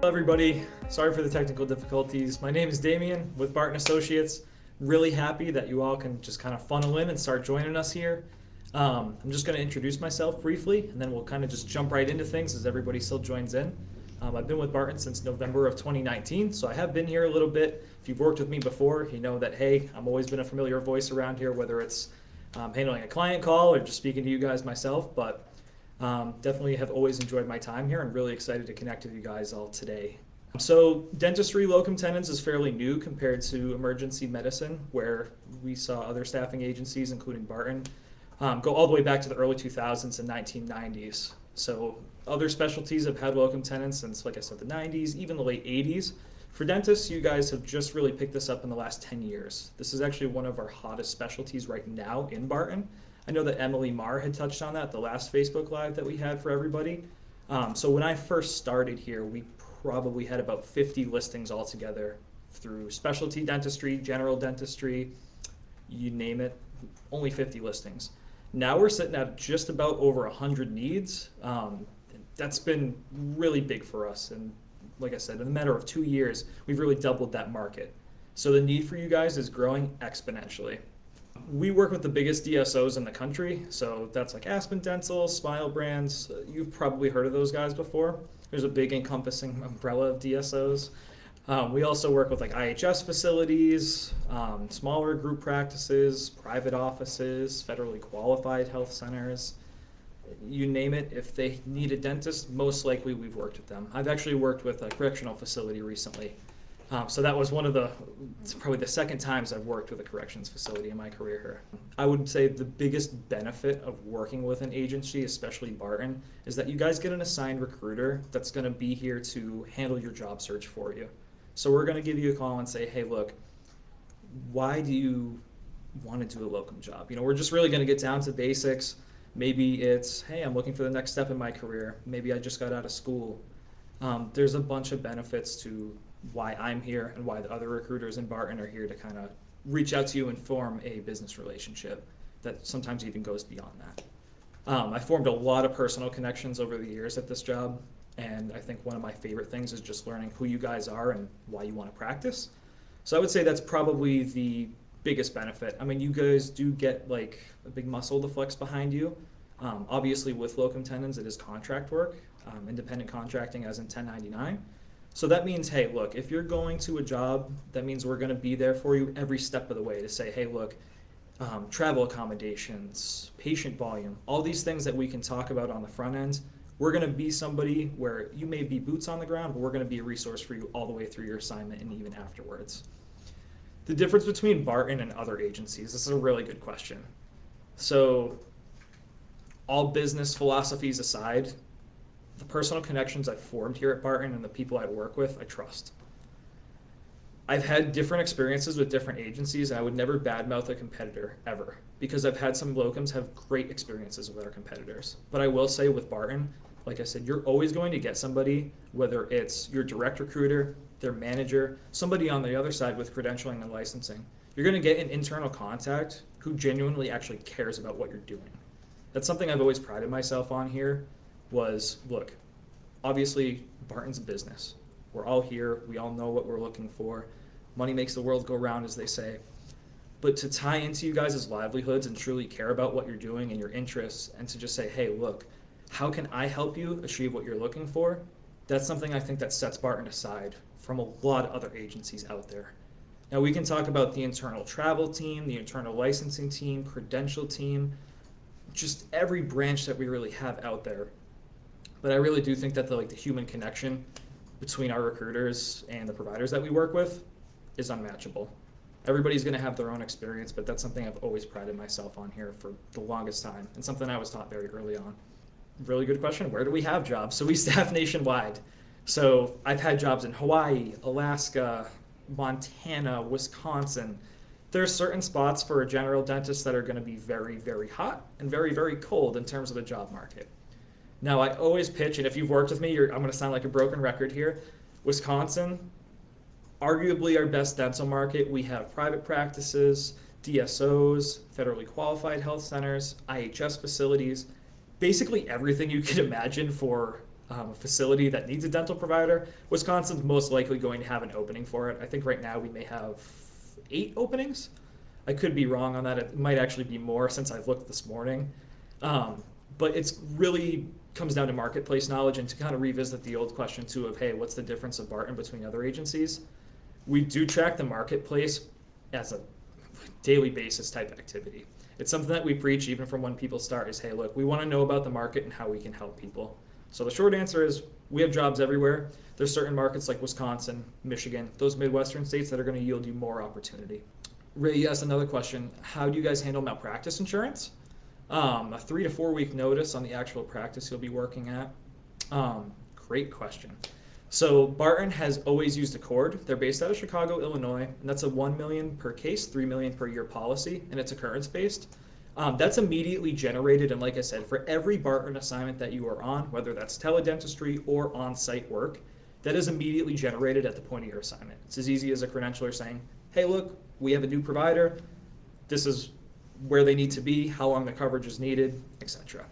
Hello everybody, sorry for the technical difficulties. My name is Damian with Barton Associates. Really happy that you all can just kind of funnel in and start joining us here. I'm just going to introduce myself briefly and then we'll kind of just jump right into things as everybody still joins in. I've been with Barton since November of 2019, so I have been here a little bit. If you've worked with me before, you know that, hey, I've always been a familiar voice around here, whether it's handling a client call or just speaking to you guys myself, but definitely have always enjoyed my time here and really excited to connect with you guys all today. So dentistry locum tenens is fairly new compared to emergency medicine, where we saw other staffing agencies, including Barton, go all the way back to the early 2000s and 1990s. So other specialties have had locum tenens since, like I said, the 90s, even the late 80s. For dentists, you guys have just really picked this up in the last 10 years. This is actually one of our hottest specialties right now in Barton. I know that Emily Marr had touched on that the last Facebook Live that we had for everybody. So when I first started here, we probably had about 50 listings altogether through specialty dentistry, general dentistry, you name it, only 50 listings. Now we're sitting at just about over 100 needs. That's been really big for us. And like I said, in a matter of 2 years, we've really doubled that market. So the need for you guys is growing exponentially. We work with the biggest DSOs in the country, so that's like Aspen Dental, Smile Brands. You've probably heard of those guys before. There's a big encompassing umbrella of DSOs. We also work with like IHS facilities, smaller group practices, private offices, federally qualified health centers. You name it, if they need a dentist, most likely we've worked with them. I've actually worked with a correctional facility recently. So that was probably the second times I've worked with a corrections facility in my career here. I would say the biggest benefit of working with an agency, especially Barton, is that you guys get an assigned recruiter that's going to be here to handle your job search for you. So we're going to give you a call and say, hey, look, why do you want to do a locum job? You know, we're just really going to get down to basics. Maybe it's, hey, I'm looking for the next step in my career. Maybe I just got out of school. There's a bunch of benefits to why I'm here and why the other recruiters in Barton are here to kind of reach out to you and form a business relationship that sometimes even goes beyond that. I formed a lot of personal connections over the years at this job, and I think one of my favorite things is just learning who you guys are and why you want to practice. So I would say that's probably the biggest benefit. I mean, you guys do get like a big muscle to flex behind you. Obviously with locum tenens, it is contract work, independent contracting as in 1099. So that means, hey, look, if you're going to a job, that means we're going to be there for you every step of the way to say, hey, look, travel accommodations, patient volume, all these things that we can talk about on the front end. We're going to be somebody where you may be boots on the ground, but we're going to be a resource for you all the way through your assignment and even afterwards. The difference between Barton and other agencies, this is a really good question. So all business philosophies aside, the personal connections I've formed here at Barton and the people I work with, I trust. I've had different experiences with different agencies, and I would never badmouth a competitor, ever, because I've had some locums have great experiences with our competitors. But I will say with Barton, like I said, you're always going to get somebody, whether it's your direct recruiter, their manager, somebody on the other side with credentialing and licensing. You're going to get an internal contact who genuinely actually cares about what you're doing. That's something I've always prided myself on here. Was, look, obviously Barton's a business. We're all here. We all know what we're looking for. Money makes the world go round, as they say. But to tie into you guys' livelihoods and truly care about what you're doing and your interests, and to just say, hey, look, how can I help you achieve what you're looking for? That's something I think that sets Barton aside from a lot of other agencies out there. Now we can talk about the internal travel team, the internal licensing team, credential team, just every branch that we really have out there. But I really do think that the human connection between our recruiters and the providers that we work with is unmatchable. Everybody's going to have their own experience, but that's something I've always prided myself on here for the longest time, and something I was taught very early on. Really good question. Where do we have jobs? So we staff nationwide. So I've had jobs in Hawaii, Alaska, Montana, Wisconsin. There's certain spots for a general dentist that are going to be very, very hot and very, very cold in terms of the job market. Now, I always pitch, and if you've worked with me, I'm going to sound like a broken record here. Wisconsin, arguably our best dental market. We have private practices, DSOs, federally qualified health centers, IHS facilities, basically everything you could imagine for a facility that needs a dental provider, Wisconsin's most likely going to have an opening for it. I think right now we may have 8 openings. I could be wrong on that. It might actually be more since I've looked this morning. But it's really comes down to marketplace knowledge and to kind of revisit the old question too of, hey, what's the difference of Barton between other agencies? We do track the marketplace as a daily basis type activity. It's something that we preach even from when people start is, hey, look, we want to know about the market and how we can help people. So the short answer is we have jobs everywhere. There's certain markets like Wisconsin, Michigan, those Midwestern states that are going to yield you more opportunity. Ray, you asked another question. How do you guys handle malpractice insurance? A 3 to 4 week notice on the actual practice you'll be working at. Great question. So Barton has always used Accord. They're based out of Chicago, Illinois, and that's a $1 million per case, $3 million per year policy, and it's occurrence based. That's immediately generated, and like I said, for every Barton assignment that you are on, whether that's teledentistry or on-site work, that is immediately generated at the point of your assignment. It's as easy as a credentialer saying, hey, look, we have a new provider. This is where they need to be, how long the coverage is needed, etc.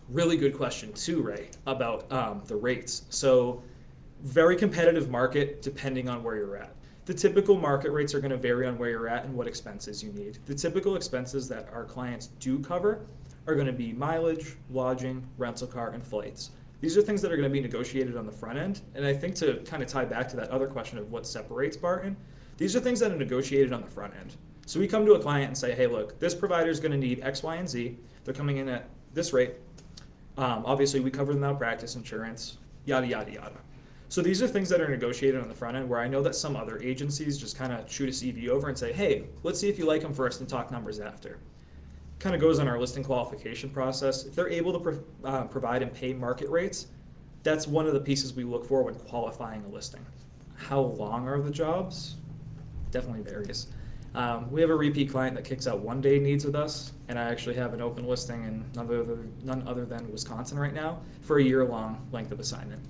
Really good question too, Ray, about the rates. So very competitive market depending on where you're at. The typical market rates are going to vary on where you're at and what expenses you need. The typical expenses that our clients do cover are going to be mileage, lodging, rental car, and flights. These are things that are going to be negotiated on the front end. And I think to kind of tie back to that other question of what separates Barton, these are things that are negotiated on the front end. So we come to a client and say, hey, look, this provider is going to need X, Y, and Z. They're coming in at this rate. Obviously, we cover the malpractice insurance, yada, yada, yada. So these are things that are negotiated on the front end where I know that some other agencies just kind of shoot a CV over and say, hey, let's see if you like them first and talk numbers after. Kind of goes on our listing qualification process. If they're able to provide and pay market rates, that's one of the pieces we look for when qualifying a listing. How long are the jobs? Definitely varies. We have a repeat client that kicks out 1-day needs with us, and I actually have an open listing in none other than Wisconsin right now for a year-long length of assignment.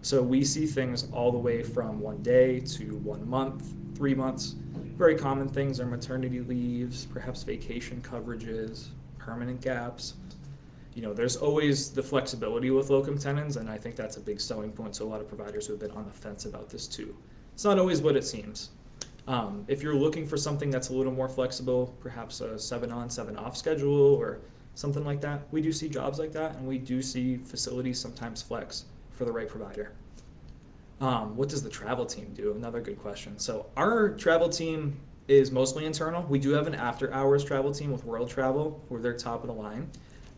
So we see things all the way from 1 day to 1 month, 3 months. Very common things are maternity leaves, perhaps vacation coverages, permanent gaps. You know, there's always the flexibility with locum tenens, and I think that's a big selling point to a lot of providers who have been on the fence about this too. It's not always what it seems. If you're looking for something that's a little more flexible, perhaps a 7-on, 7-off schedule or something like that, we do see jobs like that, and we do see facilities sometimes flex for the right provider. What does the travel team do? Another good question. So our travel team is mostly internal. We do have an after-hours travel team with World Travel, who are they're top of the line.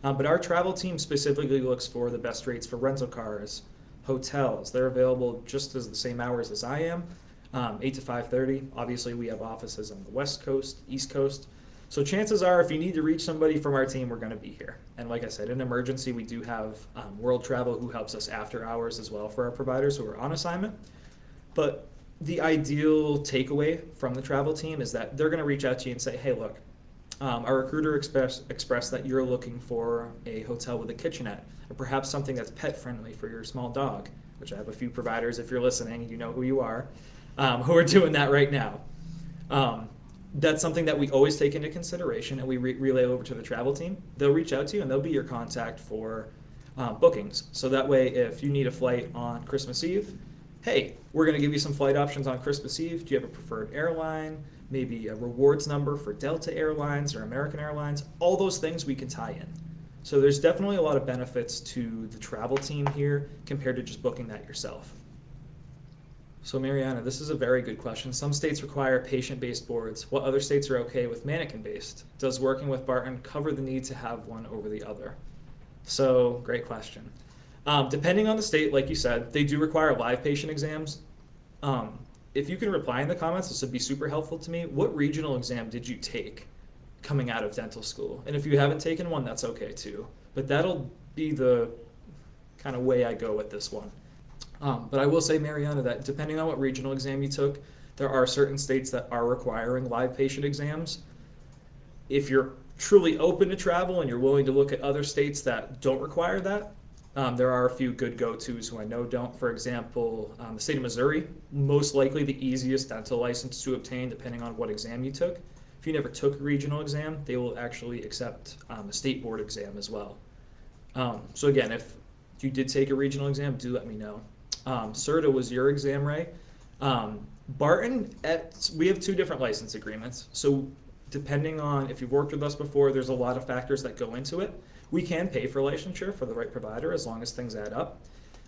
But our travel team specifically looks for the best rates for rental cars, hotels. They're available just as the same hours as I am. 8 to 5:30. Obviously, we have offices on the West Coast, East Coast. So chances are, if you need to reach somebody from our team, we're going to be here. And like I said, in emergency, we do have World Travel who helps us after hours as well for our providers who are on assignment. But the ideal takeaway from the travel team is that they're going to reach out to you and say, hey, look, our recruiter expressed that you're looking for a hotel with a kitchenette, or perhaps something that's pet-friendly for your small dog, which I have a few providers, if you're listening, you know who you are, who are doing that right now. That's something that we always take into consideration, and we relay over to the travel team. They'll reach out to you, and they'll be your contact for bookings. So that way, if you need a flight on Christmas Eve, hey, we're going to give you some flight options on Christmas Eve. Do you have a preferred airline? Maybe a rewards number for Delta Airlines or American Airlines? All those things we can tie in. So there's definitely a lot of benefits to the travel team here compared to just booking that yourself. So Mariana, this is a very good question. Some states require patient-based boards, while other states are okay with mannequin-based. Does working with Barton cover the need to have one over the other? So, great question. Depending on the state, like you said, they do require live patient exams. If you can reply in the comments, this would be super helpful to me. What regional exam did you take coming out of dental school? And if you haven't taken one, that's okay too. But that'll be the kind of way I go with this one. But I will say, Mariana, that depending on what regional exam you took, there are certain states that are requiring live patient exams. If you're truly open to travel and you're willing to look at other states that don't require that, there are a few good go-tos who I know don't. For example, the state of Missouri, most likely the easiest dental license to obtain depending on what exam you took. If you never took a regional exam, they will actually accept a state board exam as well. So again, if If you did take a regional exam, do let me know. CERTA was your exam, Ray. Barton, we have 2 different license agreements. So depending on if you've worked with us before, there's a lot of factors that go into it. We can pay for licensure for the right provider as long as things add up.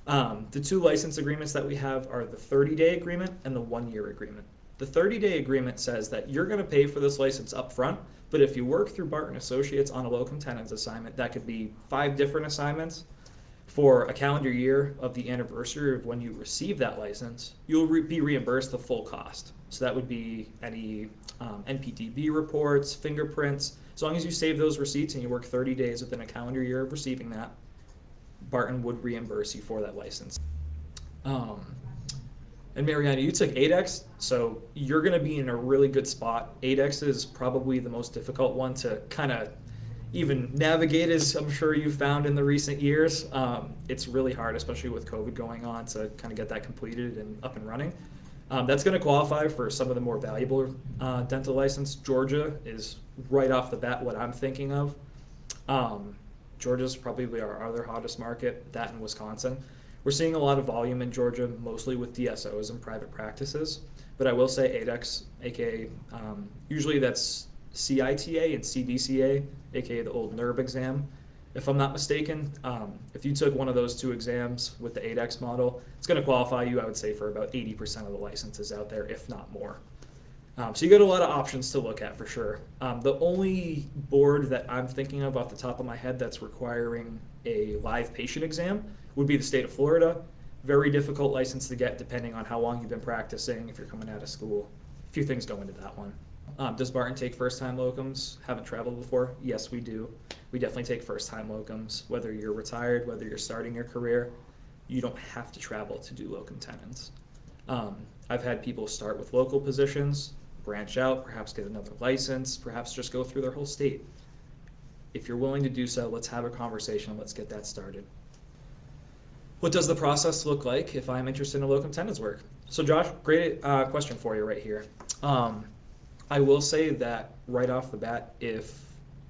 The 2 license agreements that we have are the 30-day agreement and the 1-year agreement. The 30-day agreement says that you're going to pay for this license up front, but if you work through Barton Associates on a Locum Tenens assignment, that could be 5 different assignments for a calendar year of the anniversary of when you receive that license, you'll be reimbursed the full cost. So that would be any NPDB reports, fingerprints. As long as you save those receipts and you work 30 days within a calendar year of receiving that, Barton would reimburse you for that license. And Mariana, you took ADEX, so you're going to be in a really good spot. ADEX is probably the most difficult one to kind of even navigate, as I'm sure you've found in the recent years. It's really hard, especially with COVID going on, to kind of get that completed and up and running. That's going to qualify for some of the more valuable dental license. Georgia is right off the bat what I'm thinking of. Georgia's probably our other hottest market, that and Wisconsin. We're seeing a lot of volume in Georgia, mostly with DSOs and private practices. But I will say ADEX, aka usually that's CITA and CDCA, aka the old NERB exam. If I'm not mistaken, if you took one of those 2 exams with the ADEX model, it's going to qualify you, I would say, for about 80% of the licenses out there, if not more. So you got a lot of options to look at for sure. The only board that I'm thinking of off the top of my head that's requiring a live patient exam would be the state of Florida. Very difficult license to get depending on how long you've been practicing, if you're coming out of school. A few things go into that one. Does Barton take first-time locums? Haven't traveled before? Yes, we do. We definitely take first-time locums. Whether you're retired, whether you're starting your career, you don't have to travel to do locum tenens. I've had people start with local positions, branch out, perhaps get another license, perhaps just go through their whole state. If you're willing to do so, let's have a conversation and let's get that started. What does the process look like if I'm interested in locum tenens work? So Josh, great question for you right here. I will say that right off the bat, if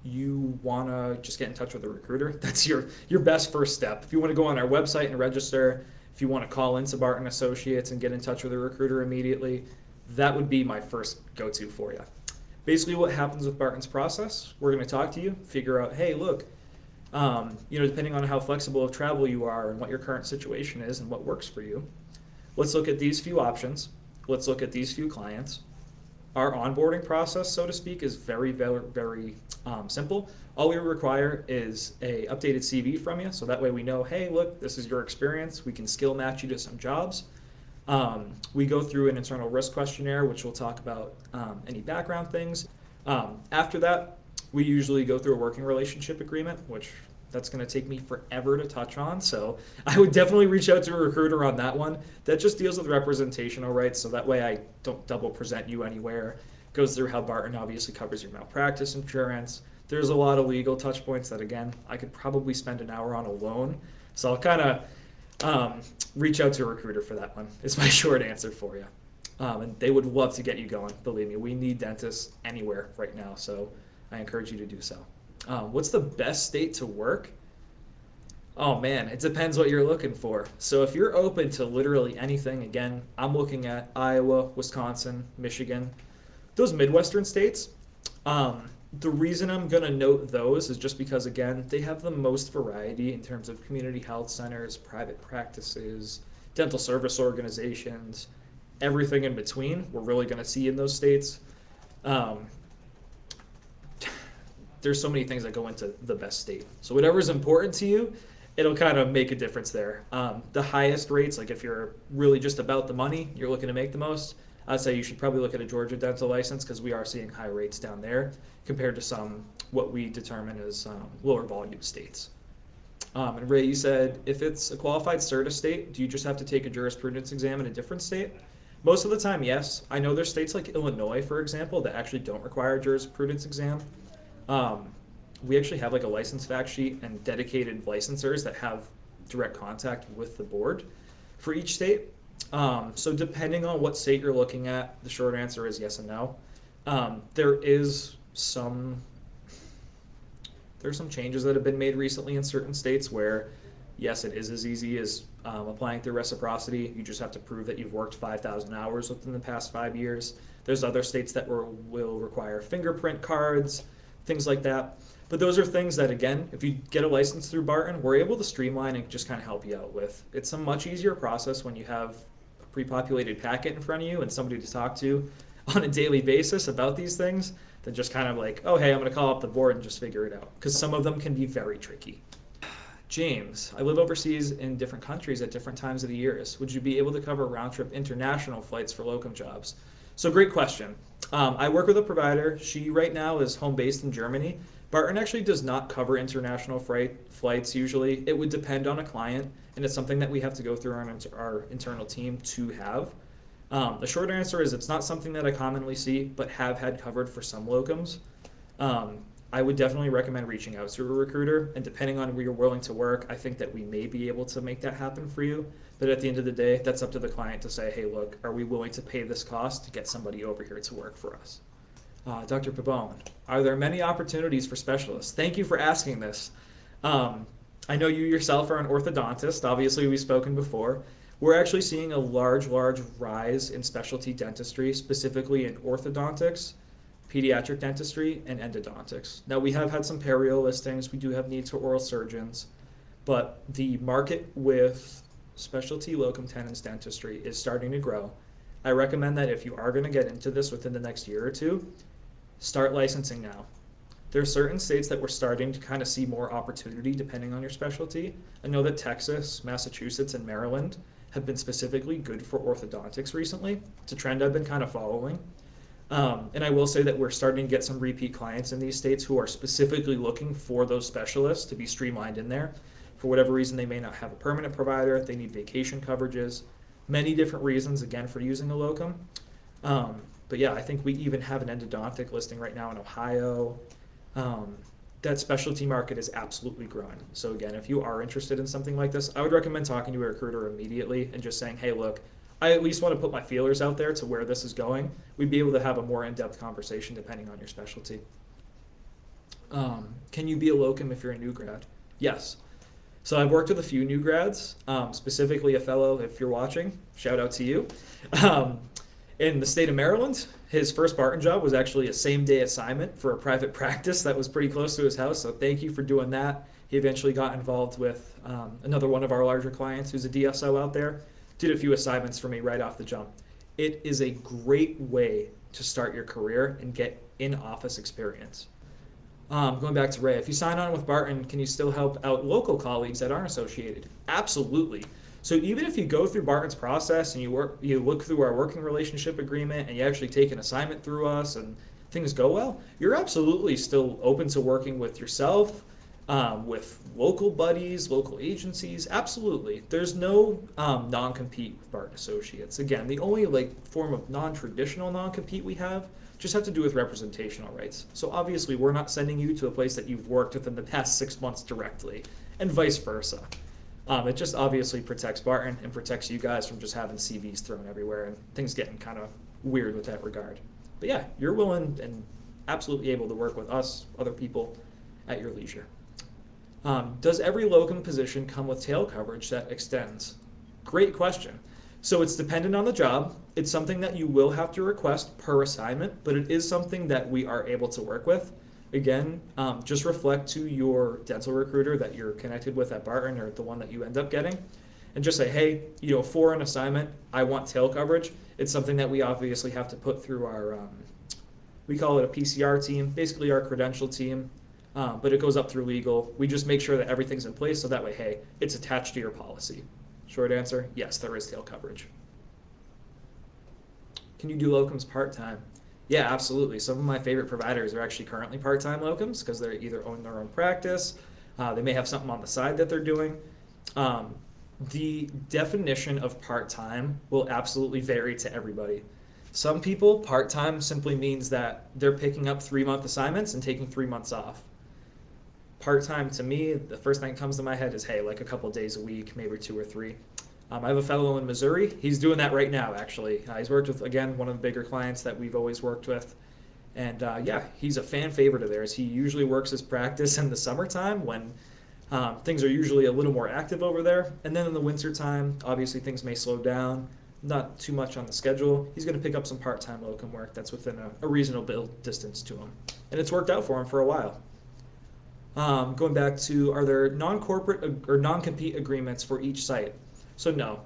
you want to just get in touch with a recruiter, that's your best first step. If you want to go on our website and register, if you want to call into Barton Associates and get in touch with a recruiter immediately, that would be my first go-to for you. Basically what happens with Barton's process, we're going to talk to you, figure out, hey, look, depending on how flexible of travel you are and what your current situation is and what works for you, let's look at these few options. Let's look at these few clients. Our onboarding process, so to speak, is very, very, very simple. All we require is a updated CV from you, so that way we know, hey, look, this is your experience. We can skill match you to some jobs. We go through an internal risk questionnaire, which will talk about any background things. After that, we usually go through a working relationship agreement, which that's going to take me forever to touch on. So I would definitely reach out to a recruiter on that one. That just deals with representational rights, so that way I don't double present you anywhere. Goes through how Barton obviously covers your malpractice insurance. There's a lot of legal touch points that, again, I could probably spend an hour on alone. So I'll kind of reach out to a recruiter for that one. It's my short answer for you. And they would love to get you going. Believe me, we need dentists anywhere right now, so I encourage you to do so. What's the best state to work? Oh man, it depends what you're looking for. So if you're open to literally anything, again, I'm looking at Iowa, Wisconsin, Michigan, those Midwestern states. The reason I'm going to note those is just because, again, they have the most variety in terms of community health centers, private practices, dental service organizations, everything in between we're really going to see in those states. There's so many things that go into the best state. So whatever's important to you, it'll kind of make a difference there. The highest rates, like if you're really just about the money, you're looking to make the most, I'd say you should probably look at a Georgia dental license because we are seeing high rates down there compared to some what we determine as lower volume states. And Ray, you said if it's a qualified CERTA state, do you just have to take a jurisprudence exam in a different state? Most of the time, yes. I know there's states like Illinois, for example, that actually don't require a jurisprudence exam. We actually have like a license fact sheet and dedicated licensors that have direct contact with the board for each state. So depending on what state you're looking at, the short answer is yes and no. There's some changes that have been made recently in certain states where Yes, it is as easy as applying through reciprocity. You just have to prove that you've worked 5,000 hours within the past 5 years. There's other states that will require fingerprint cards, things like that. But those are things that, again, if you get a license through Barton, we're able to streamline and just kind of help you out with. It's a much easier process when you have a pre-populated packet in front of you and somebody to talk to on a daily basis about these things than just kind of like, oh, hey, I'm going to call up the board and just figure it out. Because some of them can be very tricky. James, I live overseas in different countries at different times of the years. Would you be able to cover round-trip international flights for locum jobs? So great question. I work with a provider. She right now is home-based in Germany. Barton actually does not cover international flights usually. It would depend on a client, and it's something that we have to go through our internal team to have. The short answer is it's not something that I commonly see, but have had covered for some locums. I would definitely recommend reaching out to a recruiter, and depending on where you're willing to work, I think that we may be able to make that happen for you. But at the end of the day, that's up to the client to say, hey, look, are we willing to pay this cost to get somebody over here to work for us? Dr. Pabon, are there many opportunities for specialists? Thank you for asking this. I know you yourself are an orthodontist. Obviously, we've spoken before. We're actually seeing a large rise in specialty dentistry, specifically in orthodontics, pediatric dentistry, and endodontics. Now, we have had some perio listings. We do have needs for oral surgeons. But the market with specialty locum tenens dentistry is starting to grow. I recommend that if you are going to get into this within the next year or two, start licensing now. There are certain states that we're starting to kind of see more opportunity depending on your specialty. I know that Texas, Massachusetts, and Maryland have been specifically good for orthodontics recently. It's a trend I've been kind of following. And I will say that we're starting to get some repeat clients in these states who are specifically looking for those specialists to be streamlined in there. For whatever reason, they may not have a permanent provider, they need vacation coverages, many different reasons, again, for using a locum. But yeah, I think we even have an endodontic listing right now in Ohio. That specialty market is absolutely growing. So again, if you are interested in something like this, I would recommend talking to a recruiter immediately and just saying, hey, look, I at least want to put my feelers out there to where this is going. We'd be able to have a more in-depth conversation depending on your specialty. Can you be a locum if you're a new grad? Yes. So I've worked with a few new grads, specifically a fellow, if you're watching, shout out to you. In the state of Maryland, his first Barton job was actually a same-day assignment for a private practice that was pretty close to his house, so thank you for doing that. He eventually got involved with another one of our larger clients who's a DSO out there, did a few assignments for me right off the jump. It is a great way to start your career and get in-office experience. Going back to Ray, if you sign on with Barton, can you still help out local colleagues that aren't associated? Absolutely. So even if you go through Barton's process and you look through our working relationship agreement and you actually take an assignment through us and things go well, you're absolutely still open to working with yourself, with local buddies, local agencies. Absolutely. There's no non-compete with Barton Associates. Again, the only form of non-traditional non-compete we have just have to do with representational rights. So obviously we're not sending you to a place that you've worked within the past 6 months directly, and vice versa. It just obviously protects Barton and protects you guys from just having CVs thrown everywhere and things getting kind of weird with that regard. But yeah, you're willing and absolutely able to work with us, other people, at your leisure. Does every locum position come with tail coverage that extends? Great question. So it's dependent on the job. It's something that you will have to request per assignment, but it is something that we are able to work with. Again, just reflect to your dental recruiter that you're connected with at Barton or the one that you end up getting, and just say, hey, for an assignment, I want tail coverage. It's something that we obviously have to put through our, we call it a PCR team, basically our credential team, but it goes up through legal. We just make sure that everything's in place so that way, hey, it's attached to your policy. Short answer, yes, there is tail coverage. Can you do locums part-time? Yeah, absolutely. Some of my favorite providers are actually currently part-time locums because they either own their own practice, they may have something on the side that they're doing. The definition of part-time will absolutely vary to everybody. Some people, part-time simply means that they're picking up 3-month assignments and taking 3 months off. Part-time to me, the first thing that comes to my head is, hey, like a couple days a week, maybe 2 or 3. I have a fellow in Missouri. He's doing that right now, actually. He's worked with, again, one of the bigger clients that we've always worked with. And yeah, he's a fan favorite of theirs. He usually works his practice in the summertime when Things are usually a little more active over there. And then in the winter time, obviously things may slow down, not too much on the schedule. He's going to pick up some part-time locum work that's within a reasonable distance to him. And it's worked out for him for a while. Going back to, are there non-corporate or non-compete agreements for each site? So no,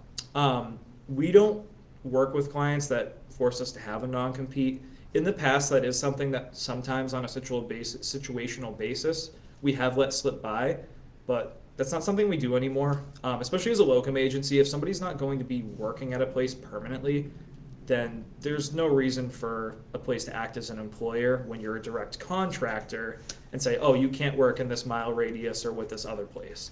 we don't work with clients that force us to have a non-compete. In the past, that is something that sometimes on a situational basis we have let slip by, but that's not something we do anymore. Especially as a locum agency, if somebody's not going to be working at a place permanently, then there's no reason for a place to act as an employer when you're a direct contractor and say, oh, you can't work in this mile radius or with this other place.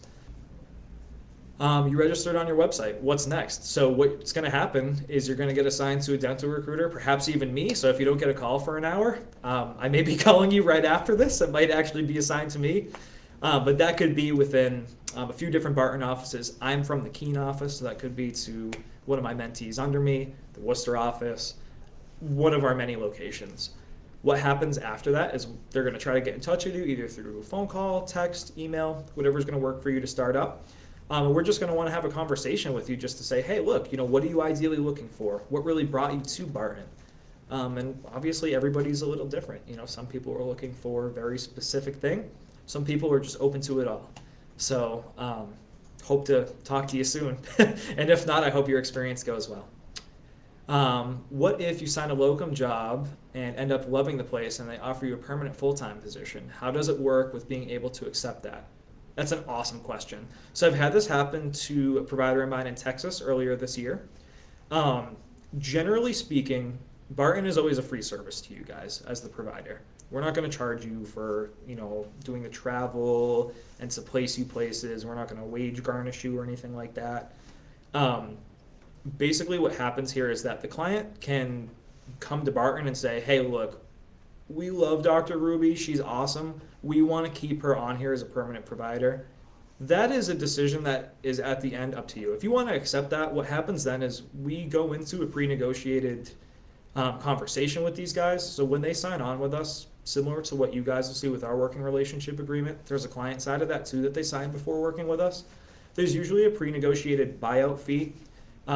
You registered on your website. What's next? So what's going to happen is you're going to get assigned to a dental recruiter, perhaps even me. So if you don't get a call for an hour, I may be calling you right after this. It might actually be assigned to me. But that could be within a few different Barton offices. I'm from the Keene office, so that could be to one of my mentees under me, the Worcester office, one of our many locations. What happens after that is they're going to try to get in touch with you either through phone call, text, email, whatever's going to work for you to start up. We're just going to want to have a conversation with you just to say, hey, look, what are you ideally looking for? What really brought you to Barton? And obviously everybody's a little different. Some people are looking for a very specific thing. Some people are just open to it all. So hope to talk to you soon. And if not, I hope your experience goes well. What if you sign a locum job and end up loving the place and they offer you a permanent full-time position? How does it work with being able to accept that? That's an awesome question. So I've had this happen to a provider of mine in Texas earlier this year. Generally speaking, Barton is always a free service to you guys as the provider. We're not going to charge you for, doing the travel and to place you places. We're not going to wage garnish you or anything like that. Basically what happens here is that the client can come to Barton and say, hey, look, we love Dr. Ruby. She's awesome. We want to keep her on here as a permanent provider. That is a decision that is at the end up to you. If you want to accept that, what happens then is we go into a pre-negotiated conversation with these guys. So when they sign on with us, similar to what you guys will see with our working relationship agreement, there's a client side of that too that they sign before working with us. There's usually a pre-negotiated buyout fee.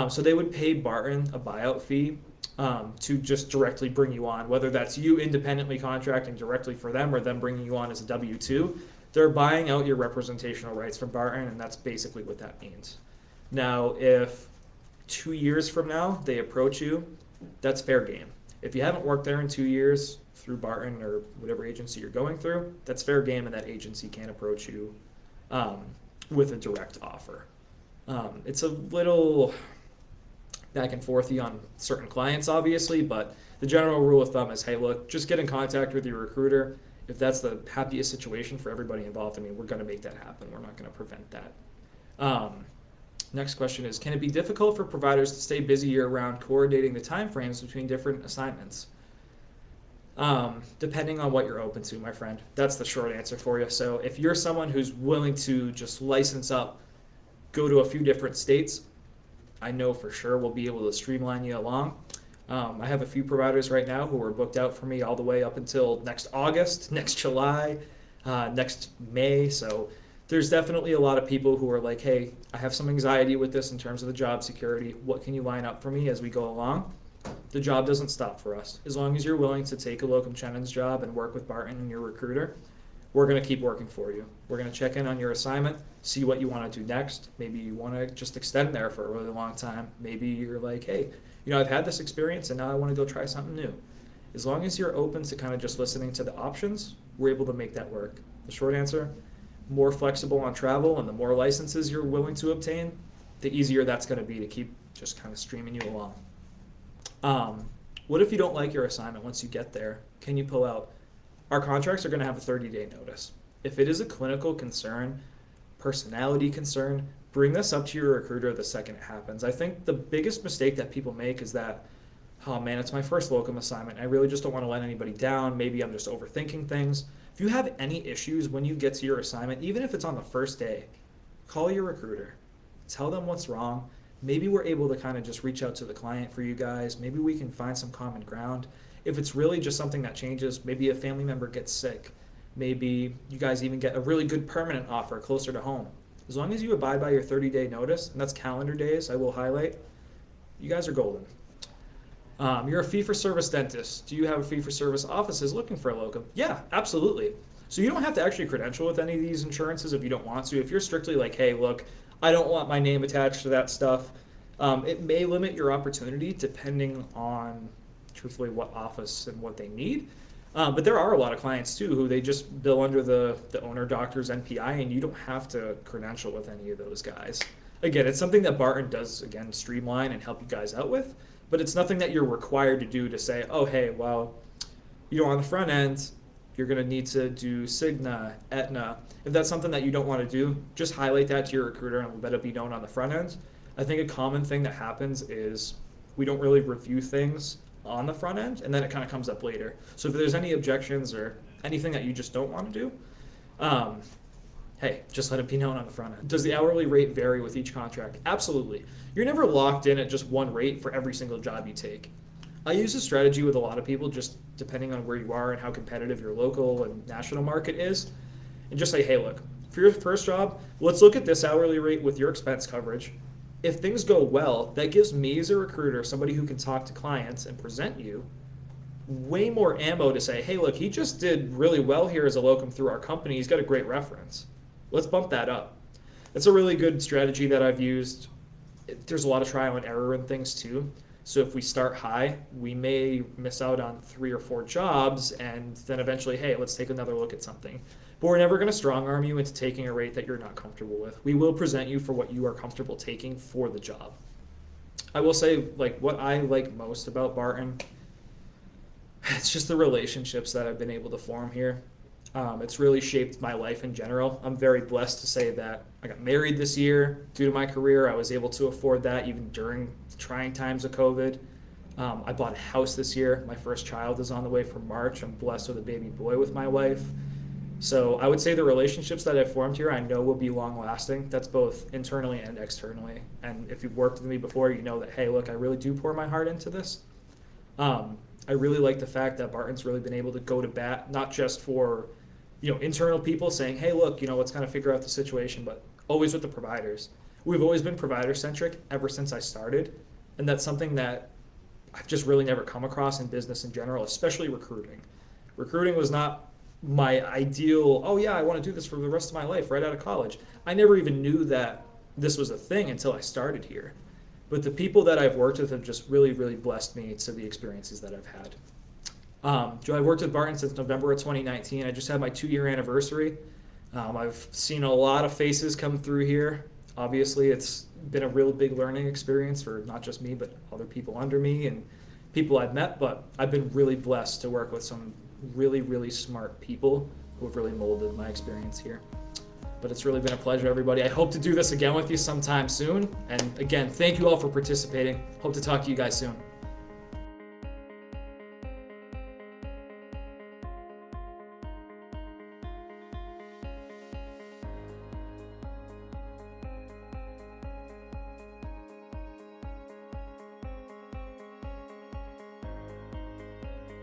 So they would pay Barton a buyout fee to just directly bring you on, whether that's you independently contracting directly for them or them bringing you on as a W-2. They're buying out your representational rights from Barton, and that's basically what that means. Now, if 2 years from now they approach you, that's fair game. If you haven't worked there in 2 years through Barton or whatever agency you're going through, that's fair game, and that agency can't approach you with a direct offer. It's a little back and forthy on certain clients, obviously, but the general rule of thumb is, hey, look, just get in contact with your recruiter. If that's the happiest situation for everybody involved, we're going to make that happen. We're not going to prevent that. Next question is, can it be difficult for providers to stay busy year-round coordinating the timeframes between different assignments? Depending on what you're open to, my friend. That's the short answer for you. So if you're someone who's willing to just license up, go to a few different states, I know for sure we'll be able to streamline you along. I have a few providers right now who are booked out for me all the way up until next August, next July, next May. So there's definitely a lot of people who are like, hey, I have some anxiety with this in terms of the job security. What can you line up for me as we go along? The job doesn't stop for us. As long as you're willing to take a Locum Tenens job and work with Barton and your recruiter, we're going to keep working for you. We're going to check in on your assignment, see what you want to do next. Maybe you want to just extend there for a really long time. Maybe you're like, hey, I've had this experience and now I want to go try something new. As long as you're open to kind of just listening to the options, we're able to make that work. The short answer, more flexible on travel and the more licenses you're willing to obtain, the easier that's going to be to keep just kind of streaming you along. What if you don't like your assignment once you get there? Can you pull out? Our contracts are going to have a 30-day notice. If it is a clinical concern, personality concern, bring this up to your recruiter the second it happens. I think the biggest mistake that people make is that, oh man, it's my first locum assignment. I really just don't want to let anybody down. Maybe I'm just overthinking things. If you have any issues when you get to your assignment, even if it's on the first day, call your recruiter. Tell them what's wrong. Maybe we're able to kind of just reach out to the client for you guys. Maybe we can find some common ground. If it's really just something that changes, maybe a family member gets sick, Maybe you guys even get a really good permanent offer closer to home. As long as you abide by your 30-day notice, and that's calendar days, I will highlight, you guys are golden. You're a fee-for-service dentist. Do you have a fee-for-service offices looking for a locum? Yeah, absolutely. So you don't have to actually credential with any of these insurances if you don't want to. If you're strictly like, hey, look, I don't want my name attached to that stuff, it may limit your opportunity depending on, truthfully, what office and what they need. But there are a lot of clients too who they just bill under the owner doctor's NPI, and you don't have to credential with any of those guys. Again, it's something that Barton does, again, streamline and help you guys out with, but it's nothing that you're required to do to say, oh, hey, well, on the front end, you're going to need to do Cigna, Aetna. If that's something that you don't want to do, just highlight that to your recruiter and let it be known on the front end. I think a common thing that happens is we don't really review things on the front end, and then it kind of comes up later. So if there's any objections or anything that you just don't want to do, hey, just let it be known on the front end. Does the hourly rate vary with each contract? Absolutely. You're never locked in at just one rate for every single job you take. I use this strategy with a lot of people, just depending on where you are and how competitive your local and national market is, and just say, hey, look, for your first job, let's look at this hourly rate with your expense coverage. If things go well, that gives me as a recruiter, somebody who can talk to clients and present you, way more ammo to say, hey, look, he just did really well here as a locum through our company. He's got a great reference. Let's bump that up. That's a really good strategy that I've used. There's a lot of trial and error in things too. So if we start high, we may miss out on 3 or 4 jobs, and then eventually, hey, let's take another look at something. But we're never going to strong arm you into taking a rate that you're not comfortable with. We will present you for what you are comfortable taking for the job. I will say, like, what I like most about Barton, it's just the relationships that I've been able to form here. It's really shaped my life in general. I'm very blessed to say that I got married this year due to my career. I was able to afford that even during trying times of COVID. I bought a house this year. My first child is on the way for March. I'm blessed with a baby boy with my wife. So I would say the relationships that I've formed here I know will be long lasting. That's both internally and externally. And if you've worked with me before, you know that, hey, look, I really do pour my heart into this. I really like the fact that Barton's really been able to go to bat, not just for internal people saying, hey, look, let's kind of figure out the situation, but always with the providers. We've always been provider-centric ever since I started, and that's something that I've just really never come across in business in general, especially recruiting. Recruiting was not my ideal, oh yeah, I want to do this for the rest of my life right out of college. I never even knew that this was a thing until I started here. But the people that I've worked with have just really, really blessed me to the experiences that I've had. I've worked with Barton since November of 2019. I just had my 2-year anniversary. I've seen a lot of faces come through here. Obviously, it's been a real big learning experience for not just me, but other people under me and people I've met. But I've been really blessed to work with some really, really smart people who have really molded my experience here. But it's really been a pleasure, everybody. I hope to do this again with you sometime soon. And again, thank you all for participating. Hope to talk to you guys soon.